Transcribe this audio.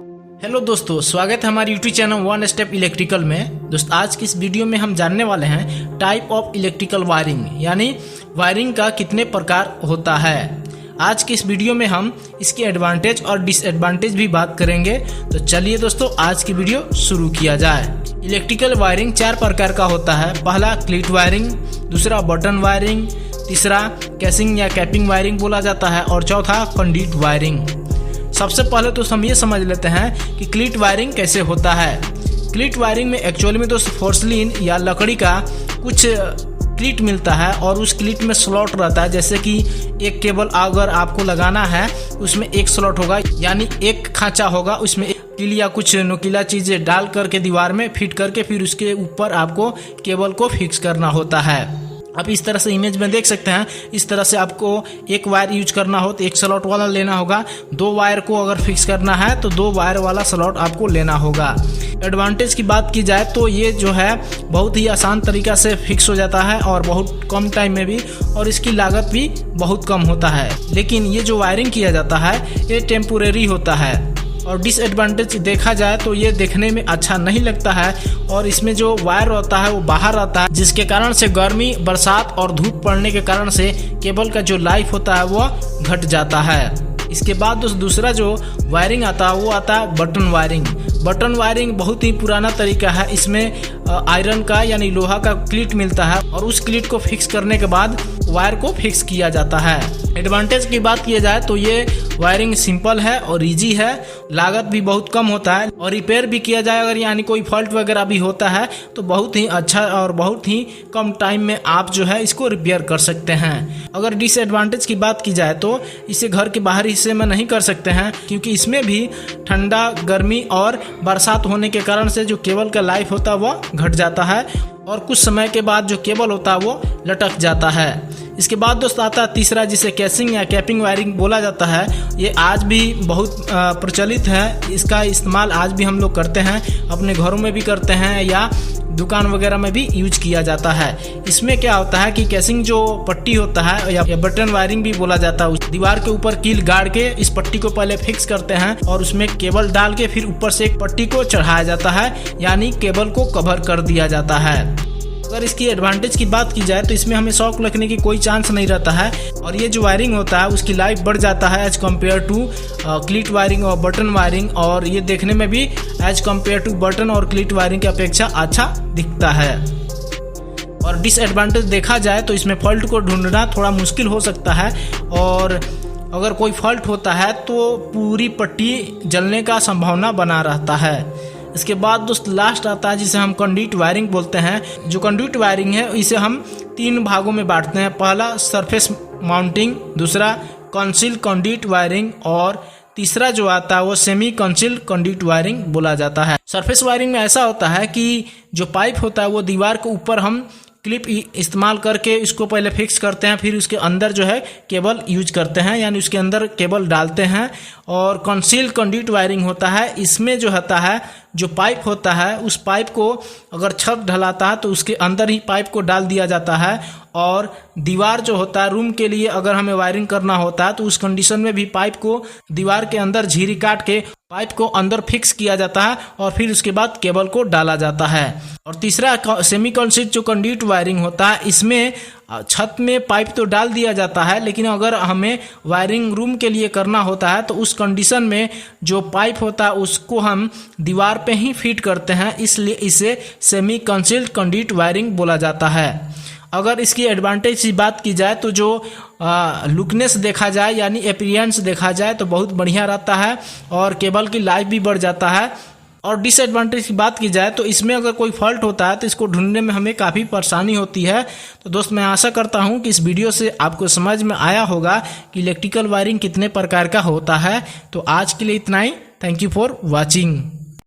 Hello दोस्तों, स्वागत है हमारे YouTube channel one step electrical में। दोस्त आज की इस वीडियो में हम जानने वाले हैं टाइप ऑफ इलेक्ट्रिकल वायरिंग, यानी वायरिंग का कितने प्रकार होता है। आज की इस वीडियो में हम इसके एडवांटेज और डिसएडवांटेज भी बात करेंगे। तो चलिए दोस्तों आज की वीडियो शुरू किया जाए। इलेक्ट्रिकल वायरिंग 4 प्रकार का होता है। पहला क्लीट वायरिंग, दूसरा बटन वायरिंग, तीसरा कैसिंग या कैपिंग वायरिंग बोला जाता है और चौथा कंडक्ट वायरिंग। सबसे पहले तो हम ये समझ लेते हैं कि क्लीट वायरिंग कैसे होता है। क्लीट वायरिंग में एक्चुअली में दोस्त फोर्सलिन या लकड़ी का कुछ क्लीट मिलता है और उस क्लीट में स्लॉट रहता है। जैसे कि एक केबल अगर आपको लगाना है उसमें एक स्लॉट होगा, यानी एक खांचा होगा, उसमें कील या कुछ नुकीला चीजें डाल करके दीवार में फिट करके फिर उसके ऊपर आपको केबल को फिक्स करना होता है। आप इस तरह से इमेज में देख सकते हैं। इस तरह से आपको एक वायर यूज करना हो तो एक स्लॉट वाला लेना होगा। 2 वायर को अगर फिक्स करना है तो 2 वायर वाला स्लॉट आपको लेना होगा। एडवांटेज की बात की जाए तो ये जो है बहुत ही आसान तरीका से फिक्स हो जाता है और बहुत कम टाइम में भी, और इसकी लागत भी बहुत कम होता है। लेकिन ये जो वायरिंग किया जाता है ये टेम्पोरेरी होता है। और डिसएडवांटेज देखा जाए तो ये देखने में अच्छा नहीं लगता है और इसमें जो वायर होता है वो बाहर आता है, जिसके कारण से गर्मी, बरसात और धूप पड़ने के कारण से केबल का जो लाइफ होता है वो घट जाता है। इसके बाद दूसरा जो वायरिंग आता है वो आता है बटन वायरिंग। बटन वायरिंग बहुत ही पुराना तरीका है। इसमें आयरन का यानी लोहा का क्लीट मिलता है और उस क्लीट को फिक्स करने के बाद वायर को फिक्स किया जाता है। एडवांटेज की बात की जाए तो ये वायरिंग सिंपल है और इजी है, लागत भी बहुत कम होता है और रिपेयर भी किया जाए अगर यानी कोई फॉल्ट वगैरह भी होता है तो बहुत ही अच्छा और बहुत ही कम टाइम में आप जो है इसको रिपेयर कर सकते हैं। अगर डिसएडवांटेज की बात की जाए तो इसे घर के बाहरी हिस्से में नहीं कर सकते हैं, क्योंकि इसमें भी ठंडा, गर्मी और बरसात होने के कारण से जो केबल का लाइफ होता है वो घट जाता है और कुछ समय के बाद जो केबल होता है वो लटक जाता है। इसके बाद दोस्त आता है तीसरा, जिसे कैसिंग या कैपिंग वायरिंग बोला जाता है। ये आज भी बहुत प्रचलित है। इसका इस्तेमाल आज भी हम लोग करते हैं, अपने घरों में भी करते हैं या दुकान वगैरह में भी यूज किया जाता है। इसमें क्या होता है कि कैसिंग जो पट्टी होता है या बटन वायरिंग भी बोला जाता है, उस दीवार के ऊपर कील गाड़ के इस पट्टी को पहले फिक्स करते हैं और उसमें केबल डाल के फिर ऊपर से एक पट्टी को चढ़ाया जाता है, यानी केबल को कवर कर दिया जाता है। अगर इसकी एडवांटेज की बात की जाए तो इसमें हमें शॉक लगने की कोई चांस नहीं रहता है और ये जो वायरिंग होता है उसकी लाइफ बढ़ जाता है as compare to cleat wiring और बटन वायरिंग, और ये देखने में भी एज कम्पेयर टू बटन और क्लीट वायरिंग की अपेक्षा अच्छा दिखता है। और डिसएडवांटेज देखा जाए तो इसमें फॉल्ट को ढूंढना थोड़ा मुश्किल हो सकता है और अगर कोई फॉल्ट होता है तो पूरी पट्टी जलने का संभावना बना रहता है। इसके बाद दोस्त लास्ट आता है जिसे हम कंडक्ट वायरिंग बोलते हैं। जो कंडक्ट वायरिंग है इसे हम 3 भागों में बांटते हैं। पहला सरफेस माउंटिंग, दूसरा कंसील्ड कंडक्ट वायरिंग और तीसरा जो आता है वो सेमी कंसील्ड कंडक्ट वायरिंग बोला जाता है। सरफेस वायरिंग में ऐसा होता है कि जो पाइप होता है वो दीवार के ऊपर हम क्लिप इस्तेमाल करके इसको पहले फिक्स करते हैं, फिर उसके अंदर जो है केबल यूज करते हैं, यानी उसके अंदर केबल डालते हैं। और कंसील्ड कंडक्ट वायरिंग होता है, इसमें जो होता है जो पाइप होता है उस पाइप को अगर छत ढलाता है तो उसके अंदर ही पाइप को डाल दिया जाता है और दीवार जो होता है रूम के लिए अगर हमें वायरिंग करना होता है तो उस कंडीशन में भी पाइप को दीवार के अंदर झिरी काट के पाइप को अंदर फिक्स किया जाता है और फिर उसके बाद केबल को डाला जाता है। और तीसरा सेमी कंसील्ड जो कंडक्ट वायरिंग होता है, इसमें छत में पाइप तो डाल दिया जाता है लेकिन अगर हमें वायरिंग रूम के लिए करना होता है तो उस कंडीशन में जो पाइप होता है उसको हम दीवार पे ही फिट करते हैं, इसलिए इसे सेमी कंसील्ड कंडक्ट वायरिंग बोला जाता है। अगर इसकी एडवांटेज की बात की जाए तो जो लुकनेस देखा जाए यानी अपीयरेंस देखा जाए तो बहुत बढ़िया रहता है और केबल की लाइफ भी बढ़ जाता है। और डिसएडवांटेज की बात की जाए तो इसमें अगर कोई फॉल्ट होता है तो इसको ढूंढने में हमें काफ़ी परेशानी होती है। तो दोस्त मैं आशा करता हूं कि इस वीडियो से आपको समझ में आया होगा कि इलेक्ट्रिकल वायरिंग कितने प्रकार का होता है। तो आज के लिए इतना ही। Thank you for watching.